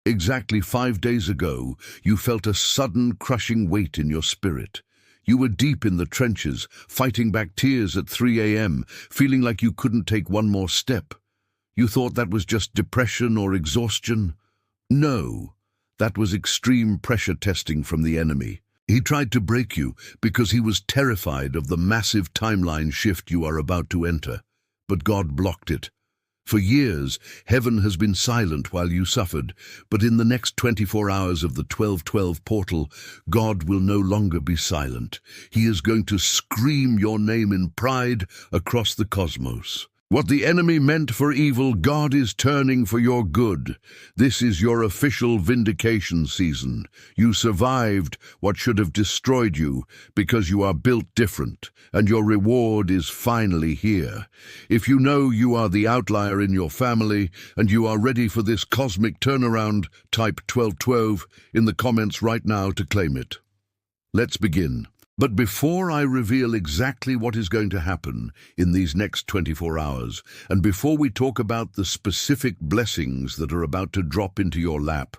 Exactly 5 days ago, you felt a sudden crushing weight in your spirit. You were deep in the trenches, fighting back tears at 3 a.m., feeling like you couldn't take one more step. You thought that was just depression or exhaustion? No, that was extreme pressure testing from the enemy. He tried to break you because he was terrified of the massive timeline shift you are about to enter. But God blocked it. For years, heaven has been silent while you suffered, but in the next 24 hours of the 1212 portal, God will no longer be silent. He is going to scream your name in pride across the cosmos. What the enemy meant for evil, God is turning for your good. This is your official vindication season. You survived what should have destroyed you because you are built different, and your reward is finally here. If you know you are the outlier in your family and you are ready for this cosmic turnaround, type 1212 in the comments right now to claim it. Let's begin. But before I reveal exactly what is going to happen in these next 24 hours, and before we talk about the specific blessings that are about to drop into your lap,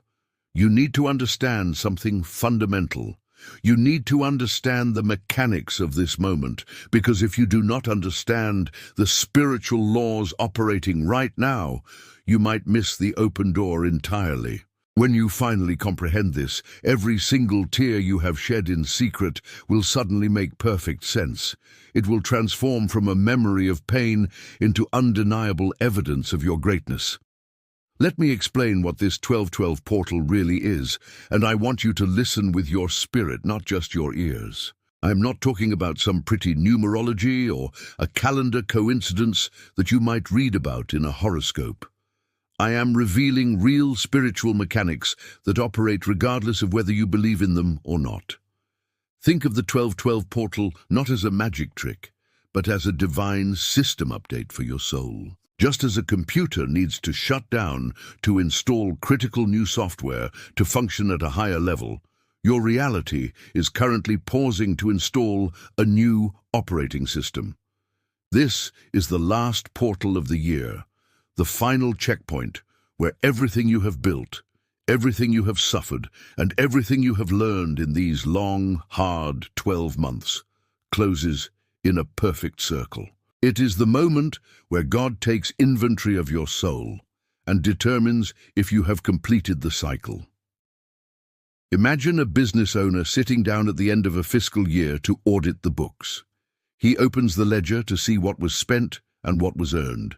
you need to understand something fundamental. You need to understand the mechanics of this moment, because if you do not understand the spiritual laws operating right now, you might miss the open door entirely. When you finally comprehend this, every single tear you have shed in secret will suddenly make perfect sense. It will transform from a memory of pain into undeniable evidence of your greatness. Let me explain what this 1212 portal really is, and I want you to listen with your spirit, not just your ears. I am not talking about some pretty numerology or a calendar coincidence that you might read about in a horoscope. I am revealing real spiritual mechanics that operate regardless of whether you believe in them or not. Think of the 1212 portal not as a magic trick, but as a divine system update for your soul. Just as a computer needs to shut down to install critical new software to function at a higher level, your reality is currently pausing to install a new operating system. This is the last portal of the year. The final checkpoint where everything you have built, everything you have suffered, and everything you have learned in these long, hard 12 months closes in a perfect circle. It is the moment where God takes inventory of your soul and determines if you have completed the cycle. Imagine a business owner sitting down at the end of a fiscal year to audit the books. He opens the ledger to see what was spent and what was earned.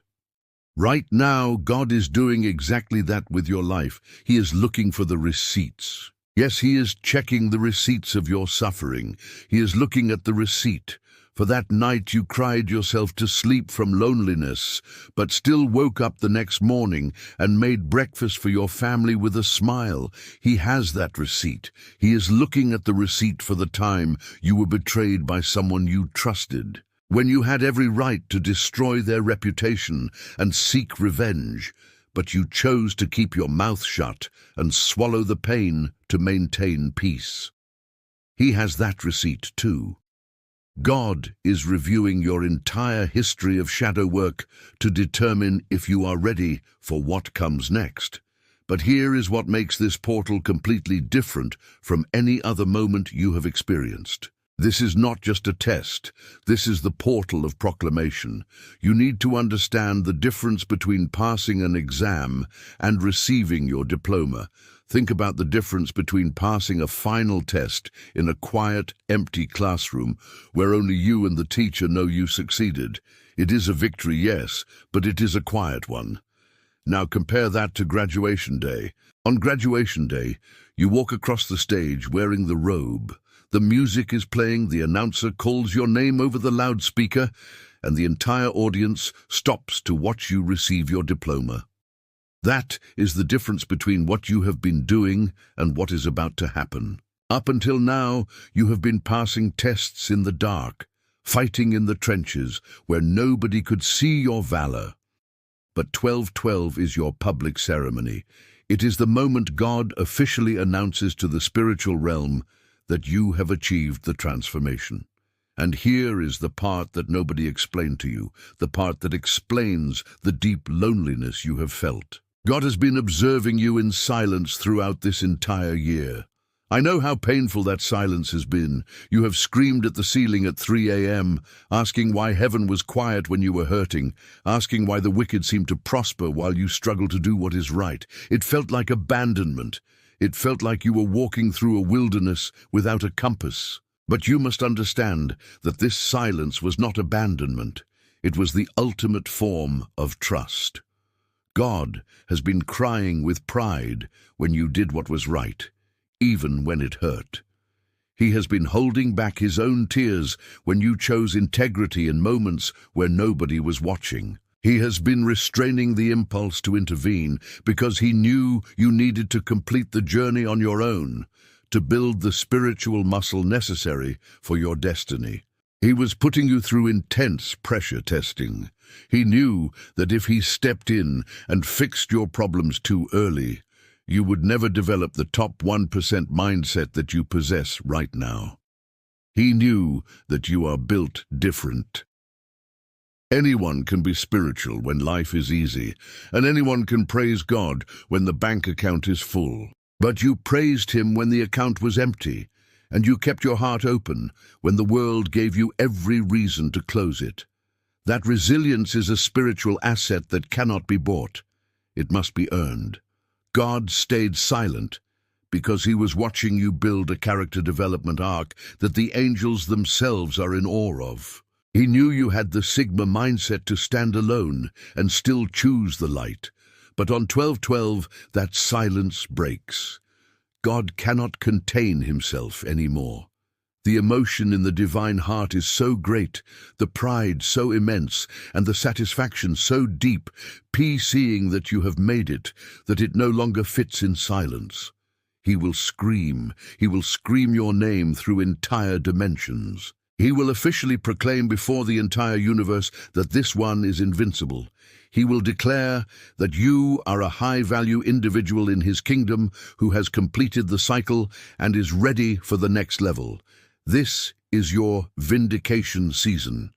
Right now, God is doing exactly that with your life. He is looking for the receipts. Yes, He is checking the receipts of your suffering. He is looking at the receipt. For that night you cried yourself to sleep from loneliness, but still woke up the next morning and made breakfast for your family with a smile. He has that receipt. He is looking at the receipt for the time you were betrayed by someone you trusted, when you had every right to destroy their reputation and seek revenge, but you chose to keep your mouth shut and swallow the pain to maintain peace. He has that receipt too. God is reviewing your entire history of shadow work to determine if you are ready for what comes next. But here is what makes this portal completely different from any other moment you have experienced. This is not just a test. This is the portal of proclamation. You need to understand the difference between passing an exam and receiving your diploma. Think about the difference between passing a final test in a quiet, empty classroom where only you and the teacher know you succeeded. It is a victory, yes, but it is a quiet one. Now compare that to graduation day. On graduation day, you walk across the stage wearing the robe. The music is playing, the announcer calls your name over the loudspeaker, and the entire audience stops to watch you receive your diploma. That is the difference between what you have been doing and what is about to happen. Up until now, you have been passing tests in the dark, fighting in the trenches where nobody could see your valor. But 1212 is your public ceremony. It is the moment God officially announces to the spiritual realm that you have achieved the transformation. And here is the part that nobody explained to you, the part that explains the deep loneliness you have felt. God has been observing you in silence throughout this entire year. I know how painful that silence has been. You have screamed at the ceiling at 3 a.m., asking why heaven was quiet when you were hurting, asking why the wicked seemed to prosper while you struggle to do what is right. It felt like abandonment. It felt like you were walking through a wilderness without a compass. But you must understand that this silence was not abandonment. It was the ultimate form of trust. God has been crying with pride when you did what was right, even when it hurt. He has been holding back his own tears when you chose integrity in moments where nobody was watching. He has been restraining the impulse to intervene because he knew you needed to complete the journey on your own, to build the spiritual muscle necessary for your destiny. He was putting you through intense pressure testing. He knew that if he stepped in and fixed your problems too early, you would never develop the top 1% mindset that you possess right now. He knew that you are built different. Anyone can be spiritual when life is easy, and anyone can praise God when the bank account is full. But you praised him when the account was empty, and you kept your heart open when the world gave you every reason to close it. That resilience is a spiritual asset that cannot be bought. It must be earned. God stayed silent because he was watching you build a character development arc that the angels themselves are in awe of. He knew you had the Sigma mindset to stand alone and still choose the light. But on 12/12, that silence breaks. God cannot contain himself anymore. The emotion in the divine heart is so great, the pride so immense, and the satisfaction so deep, seeing that you have made it, that it no longer fits in silence. He will scream your name through entire dimensions. He will officially proclaim before the entire universe that this one is invincible. He will declare that you are a high-value individual in his kingdom who has completed the cycle and is ready for the next level. This is your vindication season.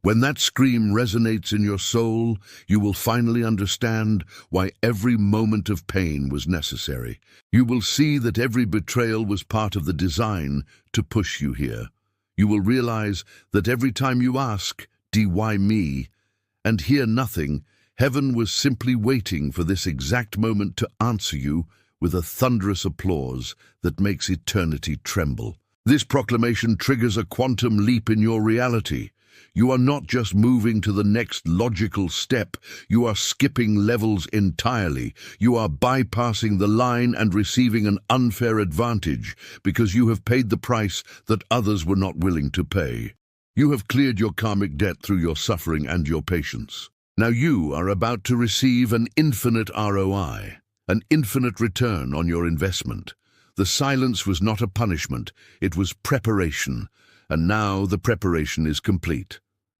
When that scream resonates in your soul, you will finally understand why every moment of pain was necessary. You will see that every betrayal was part of the design to push you here. You will realize that every time you ask, "Why me?" and hear nothing, heaven was simply waiting for this exact moment to answer you with a thunderous applause that makes eternity tremble. This proclamation triggers a quantum leap in your reality. You are not just moving to the next logical step, you are skipping levels entirely. You are bypassing the line and receiving an unfair advantage because you have paid the price that others were not willing to pay. You have cleared your karmic debt through your suffering and your patience. Now you are about to receive an infinite ROI, an infinite return on your investment. The silence was not a punishment, it was preparation, and now the preparation is complete.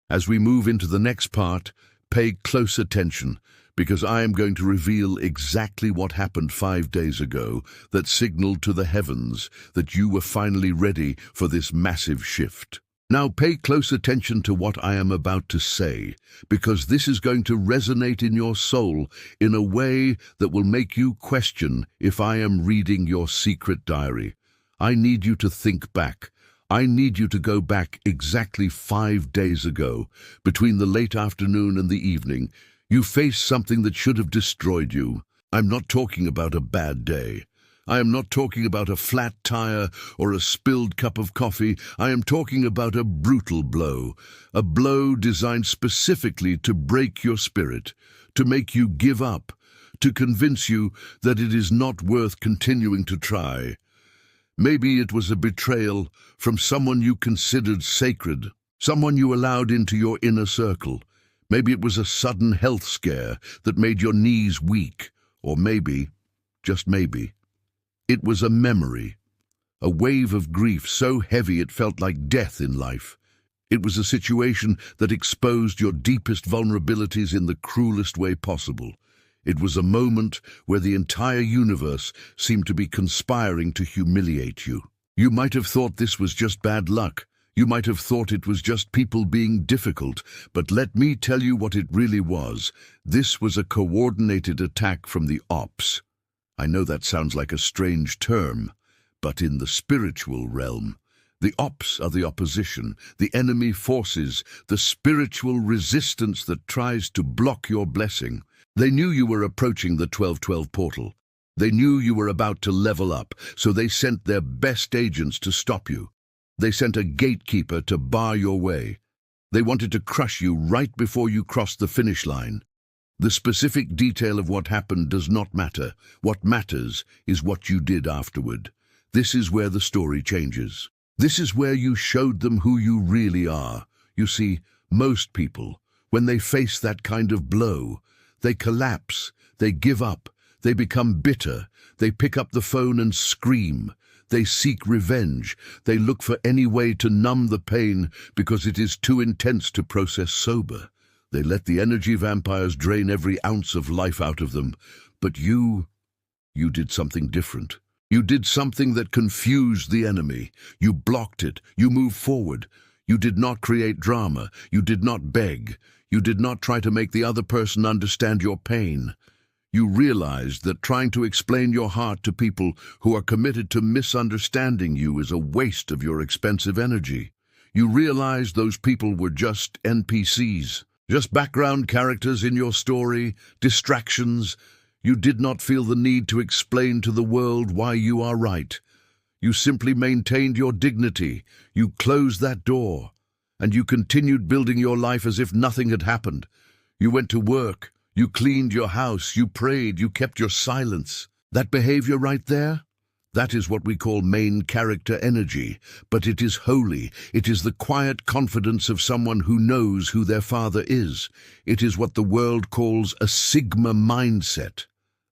As we move into the next part, pay close attention, because I am going to reveal exactly what happened 5 days ago that signaled to the heavens that you were finally ready for this massive shift. Now pay close attention to what I am about to say, because this is going to resonate in your soul in a way that will make you question if I am reading your secret diary. I need you to think back. I need you to go back exactly 5 days ago. Between the late afternoon and the evening, you faced something that should have destroyed you. I'm not talking about a bad day. I am not talking about a flat tire or a spilled cup of coffee. I am talking about a brutal blow, a blow designed specifically to break your spirit, to make you give up, to convince you that it is not worth continuing to try. Maybe it was a betrayal from someone you considered sacred, someone you allowed into your inner circle. Maybe it was a sudden health scare that made your knees weak, or maybe, just maybe, it was a memory, a wave of grief so heavy it felt like death in life. It was a situation that exposed your deepest vulnerabilities in the cruelest way possible. It was a moment where the entire universe seemed to be conspiring to humiliate you. You might have thought this was just bad luck. You might have thought it was just people being difficult, but let me tell you what it really was. This was a coordinated attack from the ops. I know that sounds like a strange term, but in the spiritual realm, the ops are the opposition, the enemy forces, the spiritual resistance that tries to block your blessing. They knew you were approaching the 1212 portal. They knew you were about to level up, so they sent their best agents to stop you. They sent a gatekeeper to bar your way. They wanted to crush you right before you crossed the finish line. The specific detail of what happened does not matter. What matters is what you did afterward. This is where the story changes. This is where you showed them who you really are. You see, most people, when they face that kind of blow, they collapse, they give up, they become bitter, they pick up the phone and scream. They seek revenge. They look for any way to numb the pain because it is too intense to process sober. They let the energy vampires drain every ounce of life out of them. But you did something different. You did something that confused the enemy. You blocked it. You moved forward. You did not create drama. You did not beg. You did not try to make the other person understand your pain. You realized that trying to explain your heart to people who are committed to misunderstanding you is a waste of your expensive energy. You realized those people were just NPCs, just background characters in your story, distractions. You did not feel the need to explain to the world why you are right. You simply maintained your dignity. You closed that door, and you continued building your life as if nothing had happened. You went to work. You cleaned your house, you prayed, you kept your silence. That behavior right there? That is what we call main character energy, but it is holy. It is the quiet confidence of someone who knows who their father is. It is what the world calls a Sigma mindset.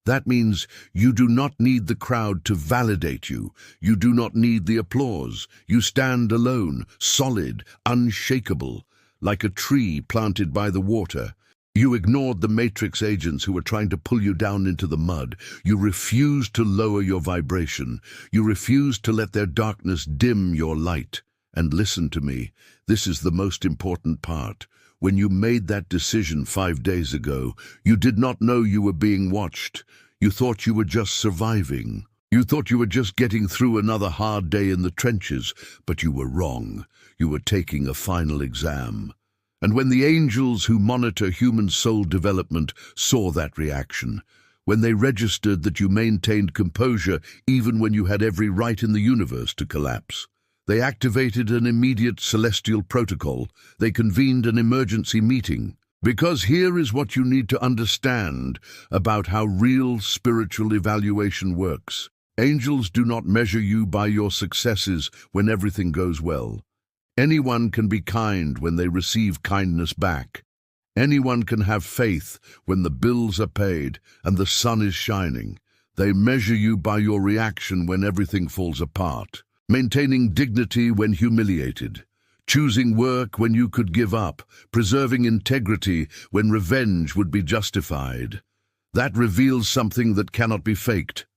That means you do not need the crowd to validate you. You do not need the applause. You stand alone, solid, unshakable, like a tree planted by the water. You ignored the matrix agents who were trying to pull you down into the mud. You refused to lower your vibration. You refused to let their darkness dim your light. And listen to me, this is the most important part. When you made that decision 5 days ago, you did not know you were being watched. You thought you were just surviving. You thought you were just getting through another hard day in the trenches, but you were wrong. You were taking a final exam. And when the angels who monitor human soul development saw that reaction, when they registered that you maintained composure even when you had every right in the universe to collapse, they activated an immediate celestial protocol. They convened an emergency meeting. Because here is what you need to understand about how real spiritual evaluation works. Angels do not measure you by your successes when everything goes well. Anyone can be kind when they receive kindness back. Anyone can have faith when the bills are paid and the sun is shining. They measure you by your reaction when everything falls apart. Maintaining dignity when humiliated. Choosing work when you could give up. Preserving integrity when revenge would be justified. That reveals something that cannot be faked.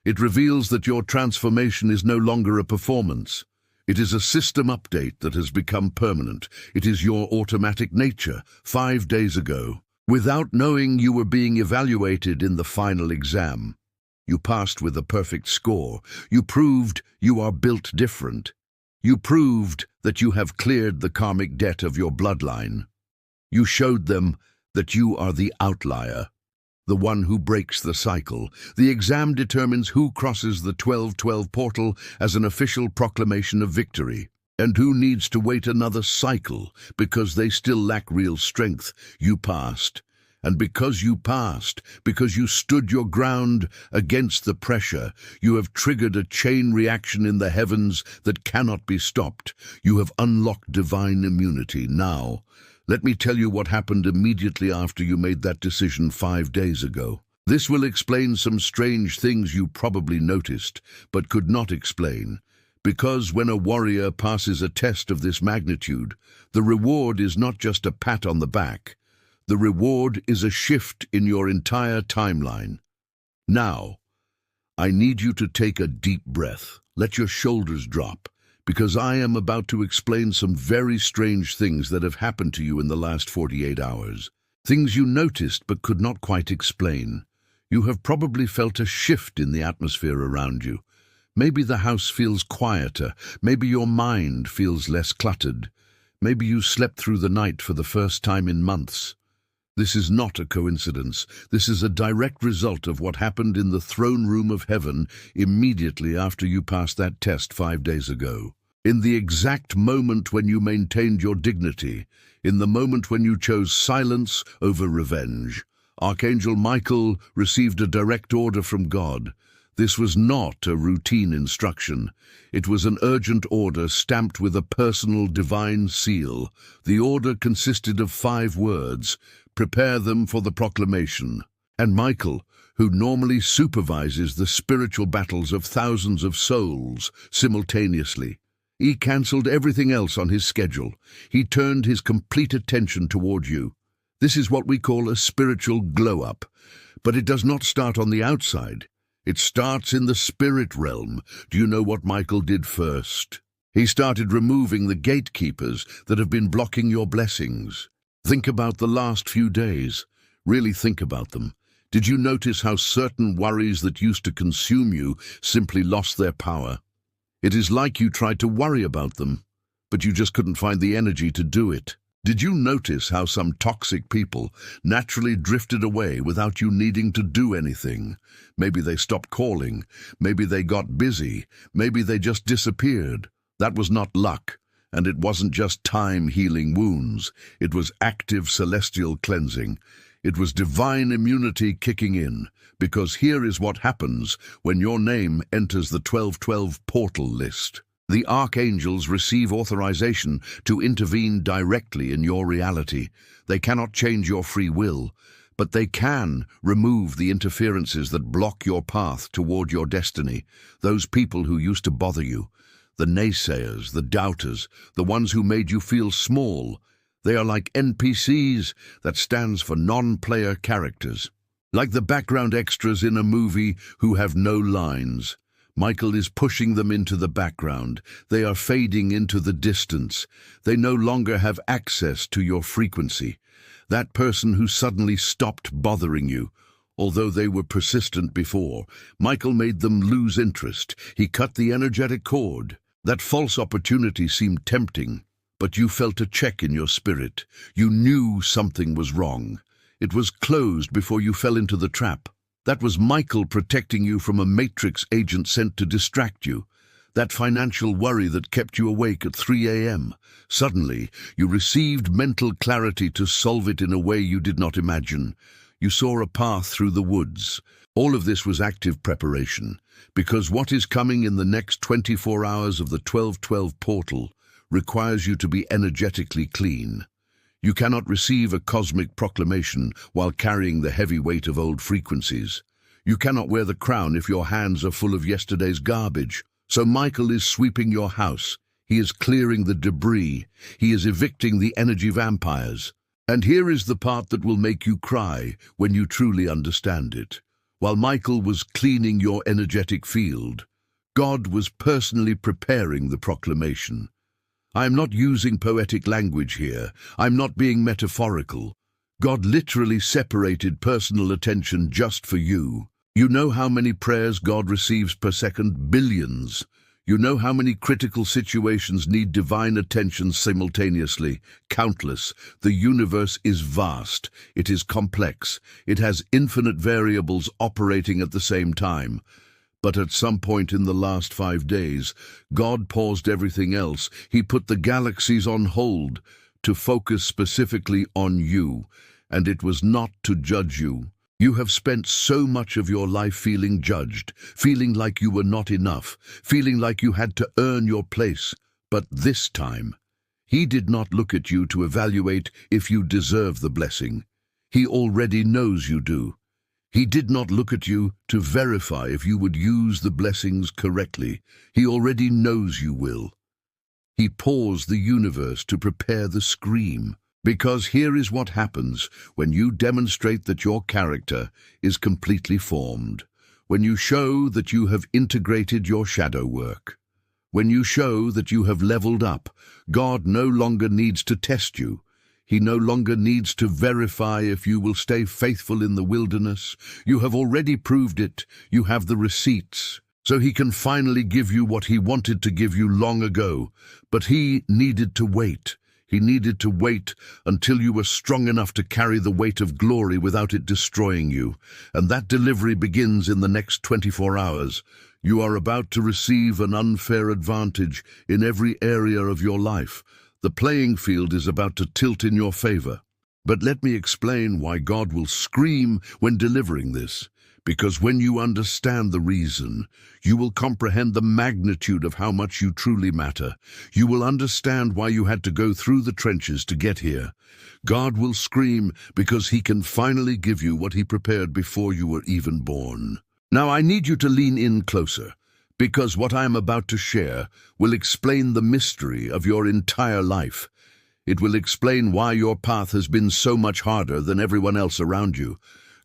It reveals that your transformation is no longer a performance. It is a system update that has become permanent. It is your automatic nature. 5 days ago, without knowing you were being evaluated in the final exam, you passed with a perfect score. You proved you are built different. You proved that you have cleared the karmic debt of your bloodline. You showed them that you are the outlier, the one who breaks the cycle. The exam determines who crosses the 1212 portal as an official proclamation of victory, and who needs to wait another cycle because they still lack real strength. You passed. And because you passed, because you stood your ground against the pressure, you have triggered a chain reaction in the heavens that cannot be stopped. You have unlocked divine immunity. Now, let me tell you what happened immediately after you made that decision 5 days ago. This will explain some strange things you probably noticed, but could not explain. Because when a warrior passes a test of this magnitude, the reward is not just a pat on the back. The reward is a shift in your entire timeline. Now, I need you to take a deep breath. Let your shoulders drop. because I am about to explain some very strange things that have happened to you in the last 48 hours. Things you noticed but could not quite explain. You have probably felt a shift in the atmosphere around you. Maybe the house feels quieter. Maybe your mind feels less cluttered. Maybe you slept through the night for the first time in months. This is not a coincidence. This is a direct result of what happened in the throne room of heaven immediately after you passed that test 5 days ago. In the exact moment when you maintained your dignity, in the moment when you chose silence over revenge, Archangel Michael received a direct order from God. This was not a routine instruction. It was an urgent order stamped with a personal divine seal. The order consisted of 5 words: prepare them for the proclamation. And Michael, who normally supervises the spiritual battles of thousands of souls simultaneously, he cancelled everything else on his schedule. He turned his complete attention toward you. This is what we call a spiritual glow-up. But it does not start on the outside. It starts in the spirit realm. Do you know what Michael did first? He started removing the gatekeepers that have been blocking your blessings. Think about the last few days. Really think about them. Did you notice how certain worries that used to consume you simply lost their power? It is like you tried to worry about them, but you just couldn't find the energy to do it. Did you notice how some toxic people naturally drifted away without you needing to do anything? Maybe they stopped calling. Maybe they got busy. Maybe they just disappeared. That was not luck. And it wasn't just time healing wounds. It was active celestial cleansing. It was divine immunity kicking in. Because here is what happens when your name enters the 1212 portal list. The archangels receive authorization to intervene directly in your reality. They cannot change your free will, but they can remove the interferences that block your path toward your destiny. Those people who used to bother you, the naysayers, the doubters, the ones who made you feel small, they are like NPCs, that stands for non-player characters. Like the background extras in a movie who have no lines. Michael is pushing them into the background. They are fading into the distance. They no longer have access to your frequency. That person who suddenly stopped bothering you, although they were persistent before, Michael made them lose interest. He cut the energetic cord. That false opportunity seemed tempting, but you felt a check in your spirit. You knew something was wrong. It was closed before you fell into the trap. That was Michael protecting you from a matrix agent sent to distract you. That financial worry that kept you awake at 3 a.m. Suddenly, you received mental clarity to solve it in a way you did not imagine. You saw a path through the woods. All of this was active preparation, because what is coming in the next 24 hours of the 1212 portal requires you to be energetically clean. You cannot receive a cosmic proclamation while carrying the heavy weight of old frequencies. You cannot wear the crown if your hands are full of yesterday's garbage. So Michael is sweeping your house. He is clearing the debris. He is evicting the energy vampires. And here is the part that will make you cry when you truly understand it. While Michael was cleaning your energetic field, God was personally preparing the proclamation. I am not using poetic language here. I'm not being metaphorical. God literally separated personal attention just for you. You know how many prayers God receives per second? Billions. You know how many critical situations need divine attention simultaneously? Countless. The universe is vast. It is complex. It has infinite variables operating at the same time. But at some point in the last 5 days, God paused everything else. He put the galaxies on hold to focus specifically on you, and it was not to judge you. You have spent so much of your life feeling judged, feeling like you were not enough, feeling like you had to earn your place. But this time, He did not look at you to evaluate if you deserve the blessing. He already knows you do. He did not look at you to verify if you would use the blessings correctly. He already knows you will. He paused the universe to prepare the scream, because here is what happens when you demonstrate that your character is completely formed, when you show that you have integrated your shadow work. When you show that you have leveled up, God no longer needs to test you. He no longer needs to verify if you will stay faithful in the wilderness. You have already proved it. You have the receipts. So he can finally give you what he wanted to give you long ago. But he needed to wait. He needed to wait until you were strong enough to carry the weight of glory without it destroying you. And that delivery begins in the next 24 hours. You are about to receive an unfair advantage in every area of your life. The playing field is about to tilt in your favor. But let me explain why God will scream when delivering this. Because when you understand the reason, you will comprehend the magnitude of how much you truly matter. You will understand why you had to go through the trenches to get here. God will scream because he can finally give you what he prepared before you were even born. Now I need you to lean in closer, because what I am about to share will explain the mystery of your entire life. It will explain why your path has been so much harder than everyone else around you.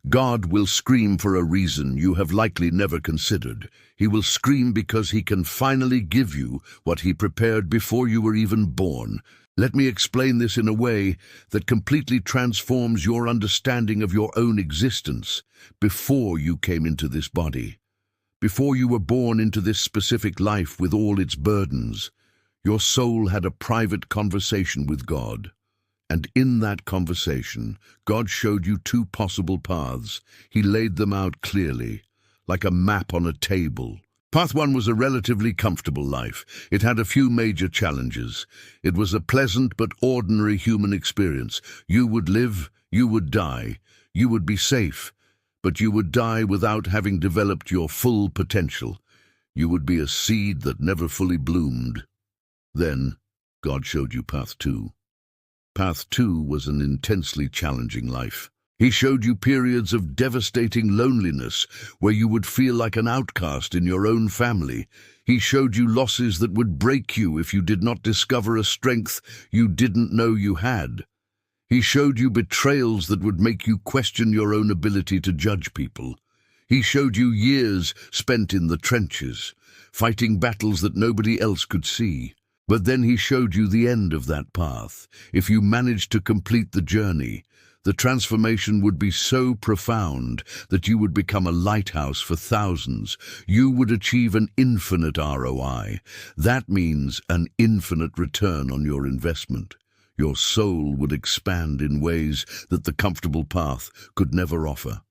God will scream for a reason you have likely never considered. He will scream because he can finally give you what he prepared before you were even born. Let me explain this in a way that completely transforms your understanding of your own existence before you came into this body. Before you were born into this specific life with all its burdens, your soul had a private conversation with God. And in that conversation, God showed you two possible paths. He laid them out clearly, like a map on a table. Path one was a relatively comfortable life. It had a few major challenges. It was a pleasant but ordinary human experience. You would live, you would die, you would be safe, but you would die without having developed your full potential. You would be a seed that never fully bloomed. Then, God showed you path two. Path two was an intensely challenging life. He showed you periods of devastating loneliness where you would feel like an outcast in your own family. He showed you losses that would break you if you did not discover a strength you didn't know you had. He showed you betrayals that would make you question your own ability to judge people. He showed you years spent in the trenches, fighting battles that nobody else could see. But then he showed you the end of that path. If you managed to complete the journey, the transformation would be so profound that you would become a lighthouse for thousands. You would achieve an infinite ROI. That means an infinite return on your investment. Your soul would expand in ways that the comfortable path could never offer.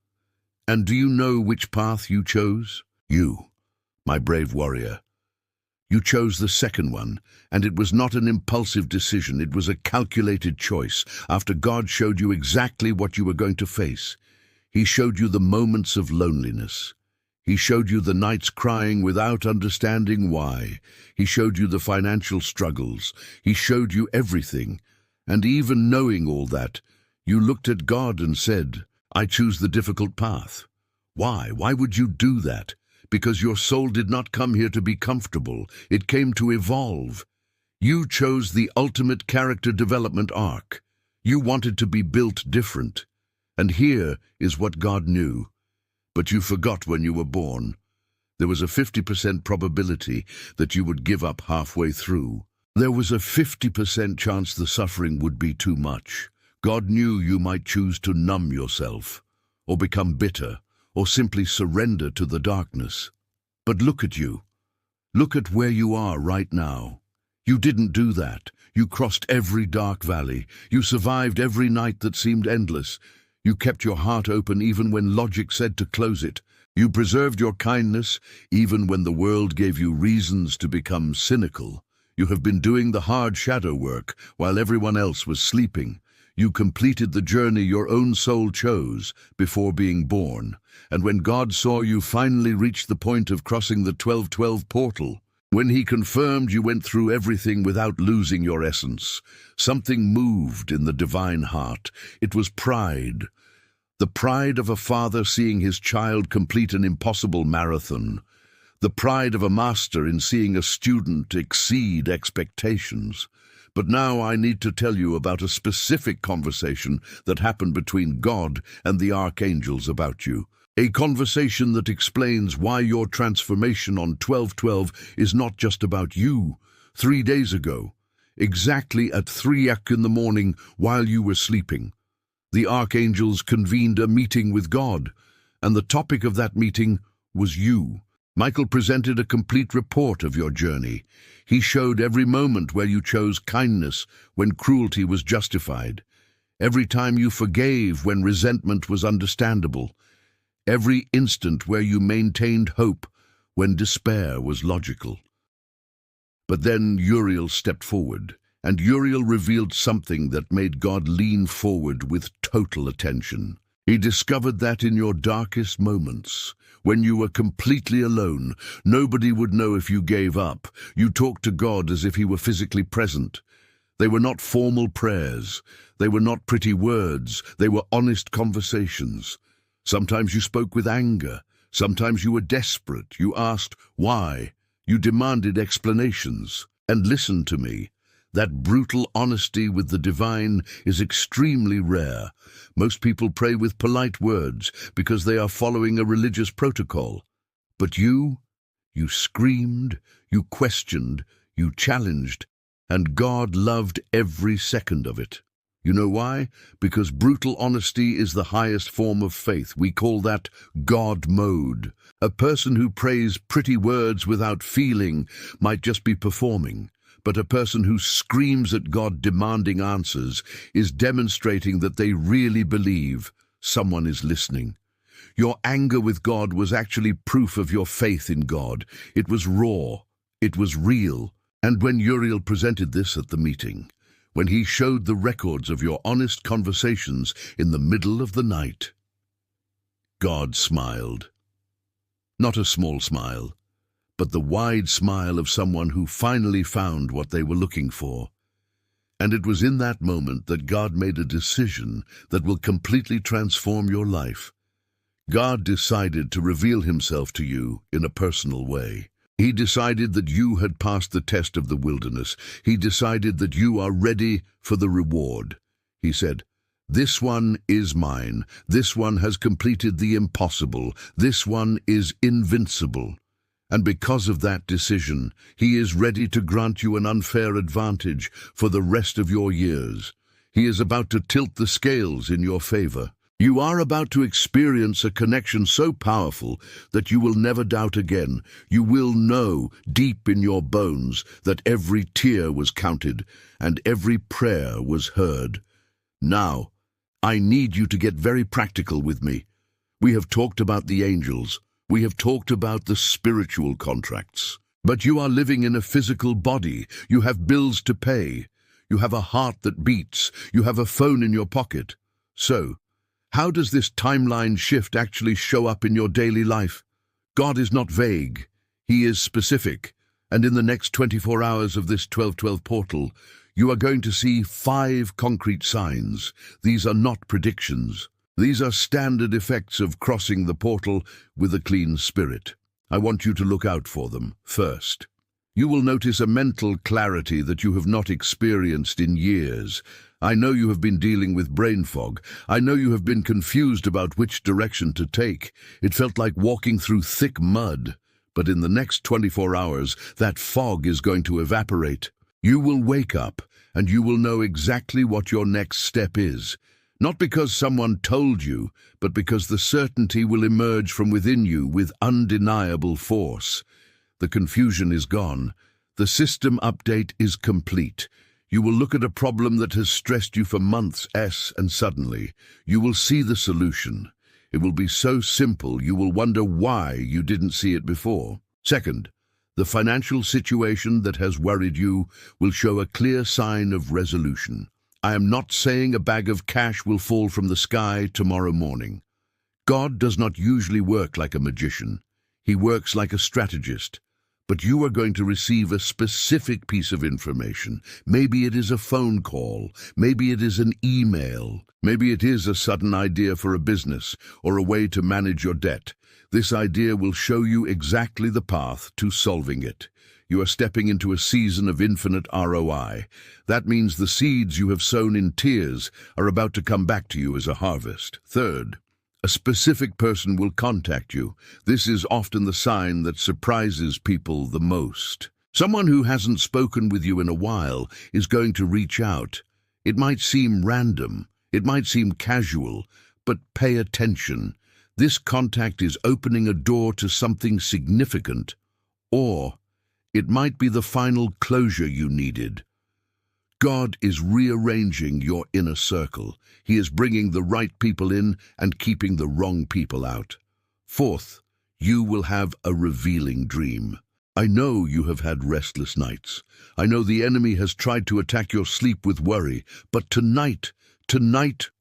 And do you know which path you chose? You, my brave warrior. You chose the second one, and it was not an impulsive decision. It was a calculated choice after God showed you exactly what you were going to face. He showed you the moments of loneliness. He showed you the nights crying without understanding why. He showed you the financial struggles. He showed you everything. And even knowing all that, you looked at God and said, "I choose the difficult path." Why? Why would you do that? Because your soul did not come here to be comfortable. It came to evolve. You chose the ultimate character development arc. You wanted to be built different. And here is what God knew. But you forgot when you were born. There was a 50% probability that you would give up halfway through. There was a 50% chance the suffering would be too much. God knew you might choose to numb yourself, or become bitter, or simply surrender to the darkness. But look at you. Look at where you are right now. You didn't do that. You crossed every dark valley. You survived every night that seemed endless. You kept your heart open even when logic said to close it. You preserved your kindness even when the world gave you reasons to become cynical. You have been doing the hard shadow work while everyone else was sleeping. You completed the journey your own soul chose before being born. And when God saw you finally reach the point of crossing the 12-12 portal, when he confirmed you went through everything without losing your essence, something moved in the divine heart. It was pride. The pride of a father seeing his child complete an impossible marathon. The pride of a master in seeing a student exceed expectations. But now I need to tell you about a specific conversation that happened between God and the archangels about you. A conversation that explains why your transformation on 12/12 is not just about you. 3 days ago, exactly at 3 in the morning while you were sleeping, the archangels convened a meeting with God, and the topic of that meeting was you. Michael presented a complete report of your journey. He showed every moment where you chose kindness when cruelty was justified, every time you forgave when resentment was understandable, every instant where you maintained hope when despair was logical. But then Uriel stepped forward, and Uriel revealed something that made God lean forward with total attention. He discovered that in your darkest moments, when you were completely alone, nobody would know if you gave up. You talked to God as if he were physically present. They were not formal prayers. They were not pretty words. They were honest conversations. Sometimes you spoke with anger. Sometimes you were desperate. You asked why. You demanded explanations. And listen to me. That brutal honesty with the divine is extremely rare. Most people pray with polite words because they are following a religious protocol. But you screamed, you questioned, you challenged, and God loved every second of it. You know why? Because brutal honesty is the highest form of faith. We call that God mode. A person who prays pretty words without feeling might just be performing. But a person who screams at God demanding answers is demonstrating that they really believe someone is listening. Your anger with God was actually proof of your faith in God. It was raw. It was real. And when Uriel presented this at the meeting, when he showed the records of your honest conversations in the middle of the night, God smiled. Not a small smile, but the wide smile of someone who finally found what they were looking for. And it was in that moment that God made a decision that will completely transform your life. God decided to reveal himself to you in a personal way. He decided that you had passed the test of the wilderness. He decided that you are ready for the reward. He said, "This one is mine. This one has completed the impossible. This one is invincible." And because of that decision, he is ready to grant you an unfair advantage for the rest of your years. He is about to tilt the scales in your favor. You are about to experience a connection so powerful that you will never doubt again. You will know deep in your bones that every tear was counted and every prayer was heard. Now, I need you to get very practical with me. We have talked about the angels. We have talked about the spiritual contracts. But you are living in a physical body. You have bills to pay. You have a heart that beats. You have a phone in your pocket. So, how does this timeline shift actually show up in your daily life? God is not vague. He is specific. And in the next 24 hours of this 12/12 portal, you are going to see 5 concrete signs. These are not predictions. These are standard effects of crossing the portal with a clean spirit. I want you to look out for them. First, you will notice a mental clarity that you have not experienced in years. I know you have been dealing with brain fog. I know you have been confused about which direction to take. It felt like walking through thick mud. But in the next 24 hours, that fog is going to evaporate. You will wake up, and you will know exactly what your next step is. Not because someone told you, but because the certainty will emerge from within you with undeniable force. The confusion is gone. The system update is complete. You will look at a problem that has stressed you for months, and suddenly, you will see the solution. It will be so simple, you will wonder why you didn't see it before. Second, the financial situation that has worried you will show a clear sign of resolution. I am not saying a bag of cash will fall from the sky tomorrow morning. God does not usually work like a magician. He works like a strategist. But you are going to receive a specific piece of information. Maybe it is a phone call. Maybe it is an email. Maybe it is a sudden idea for a business or a way to manage your debt. This idea will show you exactly the path to solving it. You are stepping into a season of infinite ROI. That means the seeds you have sown in tears are about to come back to you as a harvest. Third, A specific person will contact you. This is often the sign that surprises people the most. Someone who hasn't spoken with you in a while is going to reach out. It might seem random, it might seem casual, but pay attention. This contact is opening a door to something significant, or it might be the final closure you needed. God is rearranging your inner circle. He is bringing the right people in and keeping the wrong people out. Fourth, you will have a revealing dream. I know you have had restless nights. I know the enemy has tried to attack your sleep with worry, but tonight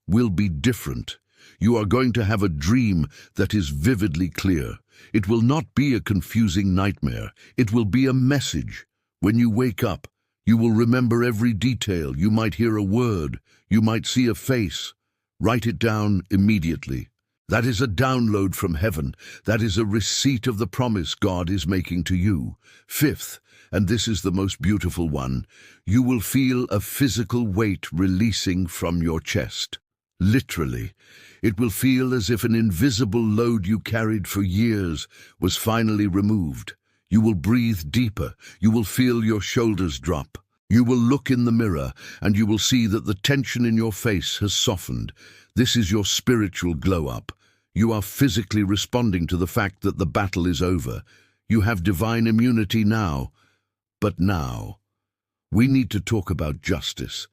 will be different. You are going to have a dream that is vividly clear. It will not be a confusing nightmare. It will be a message. When you wake up, you will remember every detail. You might hear a word. You might see a face. Write it down immediately. That is a download from heaven. That is a receipt of the promise God is making to you. Fifth, and this is the most beautiful one, you will feel a physical weight releasing from your chest. Literally, it will feel as if an invisible load you carried for years was finally removed. You will breathe deeper. You will feel your shoulders drop. You will look in the mirror and you will see that the tension in your face has softened. This is your spiritual glow-up. You are physically responding to the fact that the battle is over. You have divine immunity now. But now, we need to talk about justice.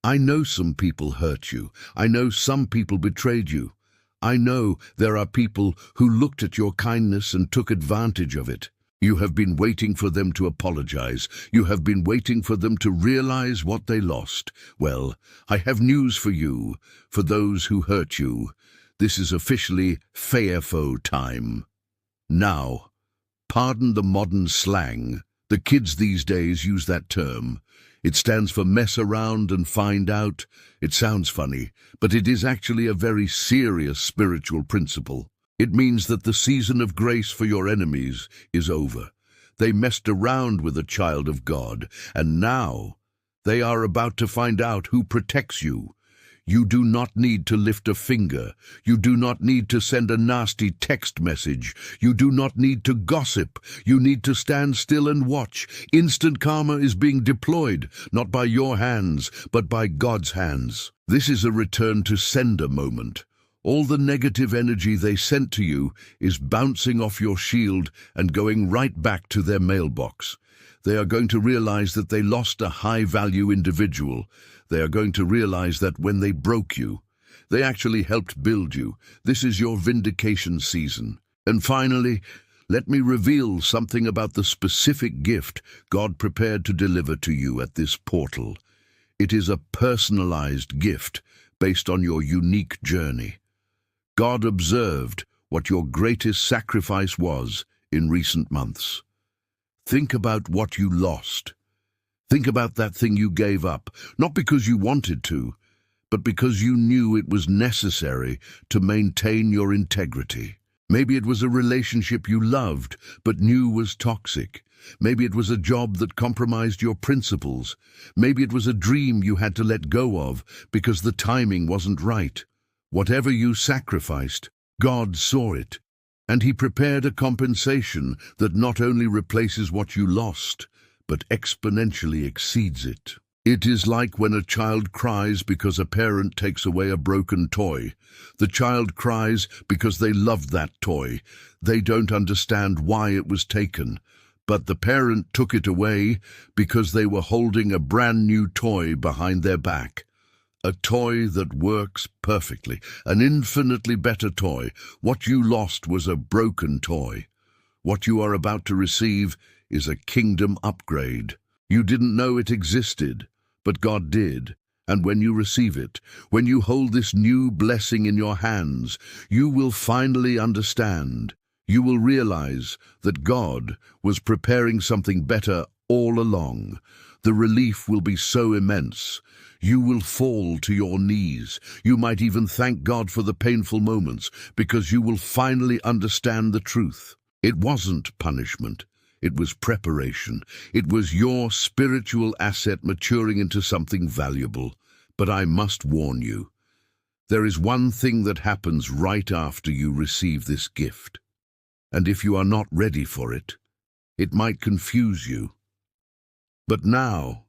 I know some people hurt you. I know some people betrayed you. I know there are people who looked at your kindness and took advantage of it. You have been waiting for them to apologize. You have been waiting for them to realize what they lost. Well, I have news for you, for those who hurt you. This is officially FAFO time. Now, pardon the modern slang. The kids these days use that term. It stands for mess around and find out. It sounds funny, but it is actually a very serious spiritual principle. It means that the season of grace for your enemies is over. They messed around with a child of God, and now they are about to find out who protects you. You do not need to lift a finger. You do not need to send a nasty text message. You do not need to gossip. You need to stand still and watch. Instant karma is being deployed, not by your hands, but by God's hands. This is a return to sender moment. All the negative energy they sent to you is bouncing off your shield and going right back to their mailbox. They are going to realize that they lost a high-value individual. They are going to realize that when they broke you, they actually helped build you. This is your vindication season. And finally, let me reveal something about the specific gift God prepared to deliver to you at this portal. It is a personalized gift based on your unique journey. God observed what your greatest sacrifice was in recent months. Think about what you lost. Think about that thing you gave up, not because you wanted to, but because you knew it was necessary to maintain your integrity. Maybe it was a relationship you loved but knew was toxic. Maybe it was a job that compromised your principles. Maybe it was a dream you had to let go of because the timing wasn't right. Whatever you sacrificed, God saw it, and He prepared a compensation that not only replaces what you lost, but exponentially exceeds it. It is like when a child cries because a parent takes away a broken toy. The child cries because they loved that toy. They don't understand why it was taken, but the parent took it away because they were holding a brand new toy behind their back. A toy that works perfectly, an infinitely better toy. What you lost was a broken toy. What you are about to receive is a kingdom upgrade. You didn't know it existed, but God did. And when you receive it, when you hold this new blessing in your hands, you will finally understand. You will realize that God was preparing something better all along. The relief will be so immense. You will fall to your knees. You might even thank God for the painful moments, because you will finally understand the truth. It wasn't punishment. It was preparation. It was your spiritual asset maturing into something valuable. But I must warn you, There is one thing that happens right after you receive this gift. And if you are not ready for it, it might confuse you. But now,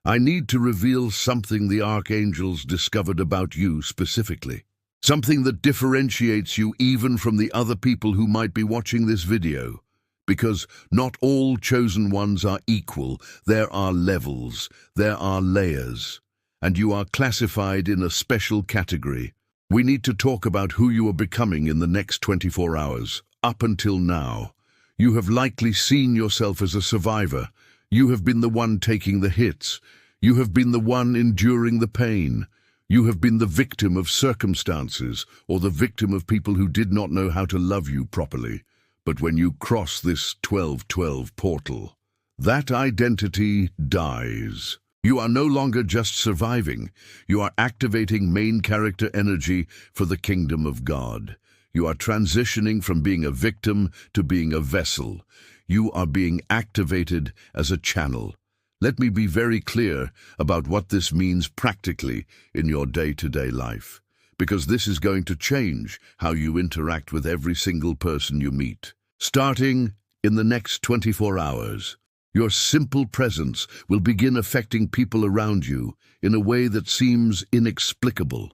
I need to reveal something the archangels discovered about you specifically. Something that differentiates you even from the other people who might be watching this video. Because not all chosen ones are equal. There are levels, there are layers, and you are classified in a special category. We need to talk about who you are becoming in the next 24 hours. Up until now, you have likely seen yourself as a survivor. You have been the one taking the hits. You have been the one enduring the pain. You have been the victim of circumstances or the victim of people who did not know how to love you properly. But when you cross this 12-12 portal, that identity dies. You are no longer just surviving. You are activating main character energy for the kingdom of God. You are transitioning from being a victim to being a vessel. You are being activated as a channel. Let me be very clear about what this means practically in your day-to-day life, because this is going to change how you interact with every single person you meet. Starting in the next 24 hours, your simple presence will begin affecting people around you in a way that seems inexplicable.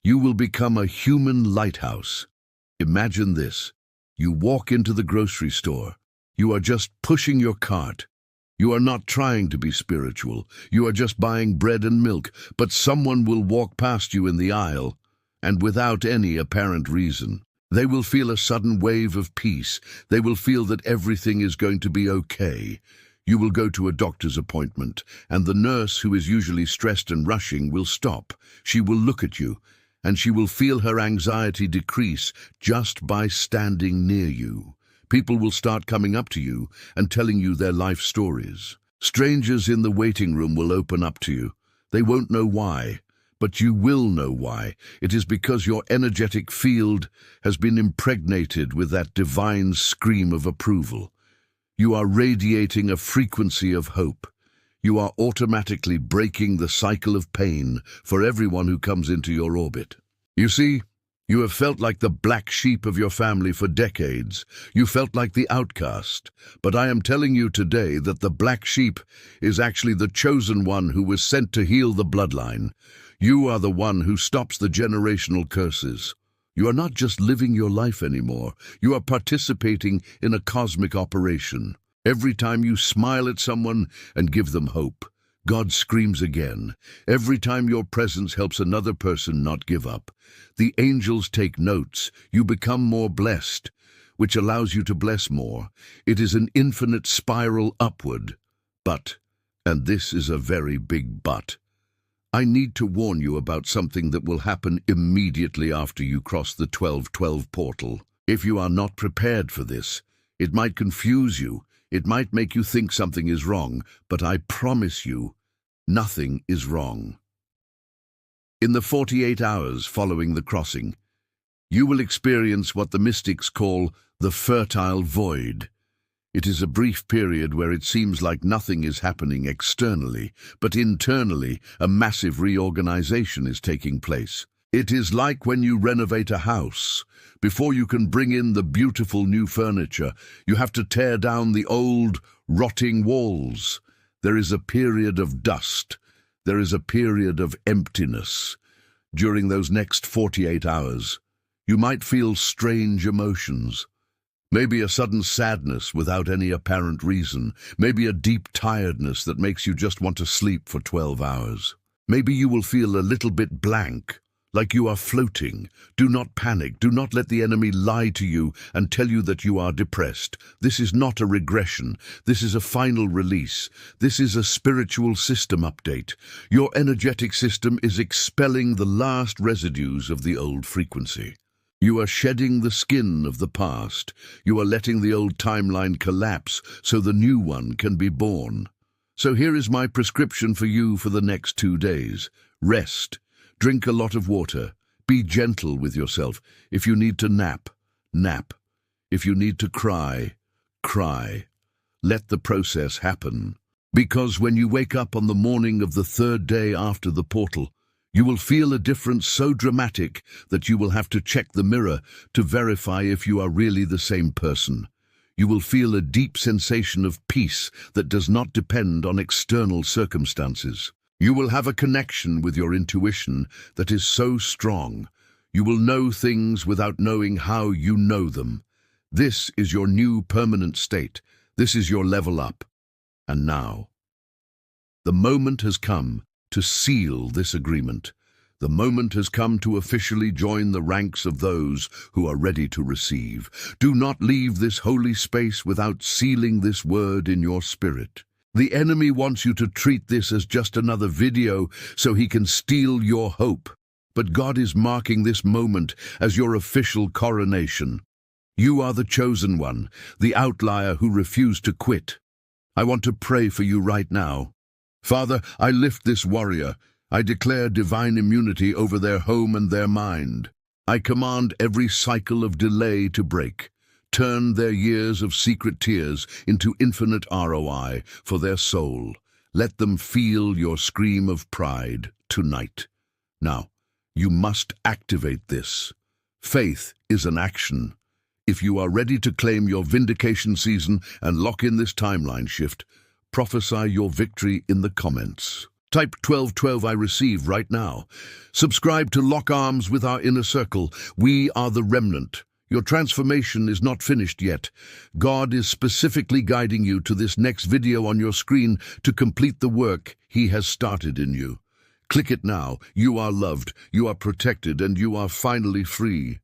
You will become a human lighthouse. Imagine this. You walk into the grocery store. You are just pushing your cart. You are not trying to be spiritual. You are just buying bread and milk, but someone will walk past you in the aisle, and without any apparent reason. They will feel a sudden wave of peace. They will feel that everything is going to be okay. You will go to a doctor's appointment, and the nurse, who is usually stressed and rushing, will stop. She will look at you, and she will feel her anxiety decrease just by standing near you. People will start coming up to you and telling you their life stories. Strangers in the waiting room will open up to you. They won't know why, but you will know why. It is because your energetic field has been impregnated with that divine scream of approval. You are radiating a frequency of hope. You are automatically breaking the cycle of pain for everyone who comes into your orbit. You see, you have felt like the black sheep of your family for decades. You felt like the outcast. But I am telling you today that the black sheep is actually the chosen one who was sent to heal the bloodline. You are the one who stops the generational curses. You are not just living your life anymore. You are participating in a cosmic operation. Every time you smile at someone and give them hope, God screams again. Every time your presence helps another person not give up, the angels take notes. You become more blessed, which allows you to bless more. It is an infinite spiral upward. But, and this is a very big but, I need to warn you about something that will happen immediately after you cross the 12-12 portal. If you are not prepared for this, it might confuse you. It might make you think something is wrong, but I promise you, nothing is wrong. In the 48 hours following the crossing, you will experience what the mystics call the fertile void. It is a brief period where it seems like nothing is happening externally, but internally a massive reorganization is taking place. It is like when you renovate a house. Before you can bring in the beautiful new furniture, you have to tear down the old, rotting walls. There is a period of dust. There is a period of emptiness. During those next 48 hours, you might feel strange emotions. Maybe a sudden sadness without any apparent reason. Maybe a deep tiredness that makes you just want to sleep for 12 hours. Maybe you will feel a little bit blank, like you are floating. Do not panic. Do not let the enemy lie to you and tell you that you are depressed. This is not a regression. This is a final release. This is a spiritual system update. Your energetic system is expelling the last residues of the old frequency. You are shedding the skin of the past. You are letting the old timeline collapse so the new one can be born. So here is my prescription for you for the next 2 days. Rest. Drink a lot of water. Be gentle with yourself. If you need to nap, nap. If you need to cry, cry. Let the process happen. Because when you wake up on the morning of the 3rd day after the portal, You will feel a difference so dramatic that you will have to check the mirror to verify if you are really the same person. You will feel a deep sensation of peace that does not depend on external circumstances. You will have a connection with your intuition that is so strong. You will know things without knowing how you know them. This is your new permanent state. This is your level up. And now, the moment has come to seal this agreement. The moment has come to officially join the ranks of those who are ready to receive. Do not leave this holy space without sealing this word in your spirit. The enemy wants you to treat this as just another video so he can steal your hope. But God is marking this moment as your official coronation. You are the chosen one, the outlier who refused to quit. I want to pray for you right now. Father, I lift this warrior. I declare divine immunity over their home and their mind. I command every cycle of delay to break. Turn their years of secret tears into infinite ROI for their soul. Let them feel your scream of pride tonight. Now, you must activate this. Faith is an action. If you are ready to claim your vindication season and lock in this timeline shift, prophesy your victory in the comments. Type 1212 I receive right now. Subscribe to Lock Arms with our inner circle. We are the remnant. Your transformation is not finished yet. God is specifically guiding you to this next video on your screen to complete the work He has started in you. Click it now. You are loved, you are protected, and you are finally free.